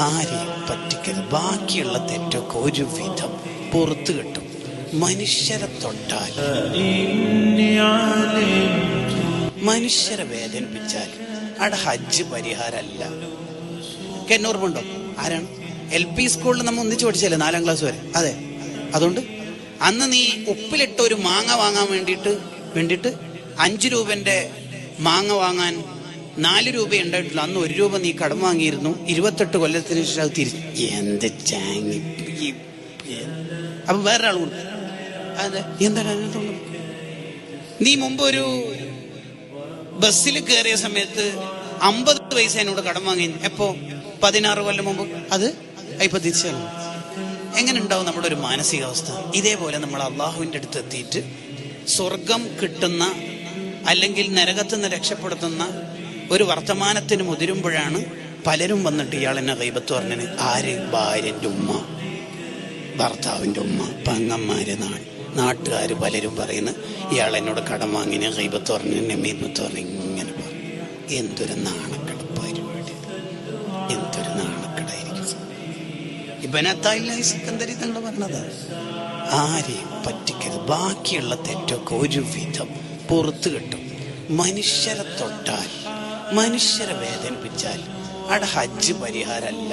ആരെയും പറ്റിക്കരുത്. ബാക്കിയുള്ള തെറ്റൊക്കെ ഒരു വിധം പുറത്തു കിട്ടും. മനുഷ്യരെ തൊട്ടാൽ, മനുഷ്യരെ വേദനിപ്പിച്ചാൽ അവിടെ ഹജ്ജ് പരിഹാരമല്ല. എന്നോർമ്മയുണ്ടോ? ആരാണ് LP സ്കൂളിൽ നമ്മൾ ഒന്നിച്ച് പഠിച്ചല്ലേ 4ാം ക്ലാസ് വരെ? അതെ. അതുകൊണ്ട് അന്ന് നീ ഉപ്പിലിട്ട ഒരു മാങ്ങ വാങ്ങാൻ വേണ്ടിയിട്ട് 5 രൂപന്റെ മാങ്ങ വാങ്ങാൻ 4 രൂപ ഉണ്ടായിട്ടില്ല. അന്ന് 1 രൂപ നീ കടം വാങ്ങിയിരുന്നു. 28 കൊല്ലത്തിന് ശേഷം അത് തിരിച്ചു. എന്ത് ചാങ്ങി. അപ്പൊ വേറൊരാൾ കൊടുത്തു. അതെ, എന്താണ് അതിനകത്തുള്ളത്? നീ മുമ്പ് ഒരു ബസ്സിൽ കയറിയ സമയത്ത് 50 പൈസ എന്നോട് കടം വാങ്ങി. എപ്പോ? 16 കൊല്ലം മുമ്പ്. അത് ഇപ്പൊ തിരിച്ചാണ്. എങ്ങനെ ഉണ്ടാവും നമ്മുടെ ഒരു മാനസികാവസ്ഥ? ഇതേപോലെ നമ്മൾ അള്ളാഹുവിൻ്റെ അടുത്ത് എത്തിയിട്ട് സ്വർഗം കിട്ടുന്ന അല്ലെങ്കിൽ നരകത്തിൽ നിന്ന് രക്ഷപ്പെടുത്തുന്ന ഒരു വർത്തമാനത്തിന് മുതിരുമ്പോഴാണ് പലരും വന്നിട്ട് ഇയാളെന്നെ ഗൈബത്ത് പറഞ്ഞത്. ആര്? ഭാര്യൻ്റെ ഉമ്മ, ഭർത്താവിൻ്റെ ഉമ്മ, പെങ്ങന്മാര്, നാട്ടുകാർ പലരും പറയുന്നു ഇയാൾ എന്നോട് കടം വാങ്ങിന് ഗൈബത്ത് പറഞ്ഞു, നമീമത്ത് പറഞ്ഞു. ഇങ്ങനെ പറഞ്ഞു. എന്തൊരു നാണക്കെട പരിപാടി, എന്തൊരു നാണക്കെടായിരിക്കും. ഇബ്നു സിക്കന്ദരി തങ്ങൾ പറഞ്ഞത് ആരെയും പറ്റിക്കരുത്. ബാക്കിയുള്ള തെറ്റൊക്കെ ഒരു വിധം പുറത്തു കിട്ടും. മനുഷ്യരെ തൊട്ടാൽ, മനുഷ്യരെ വേദനിപ്പിച്ചാൽ അവിടെ ഹജ്ജ് പരിഹാരമല്ല.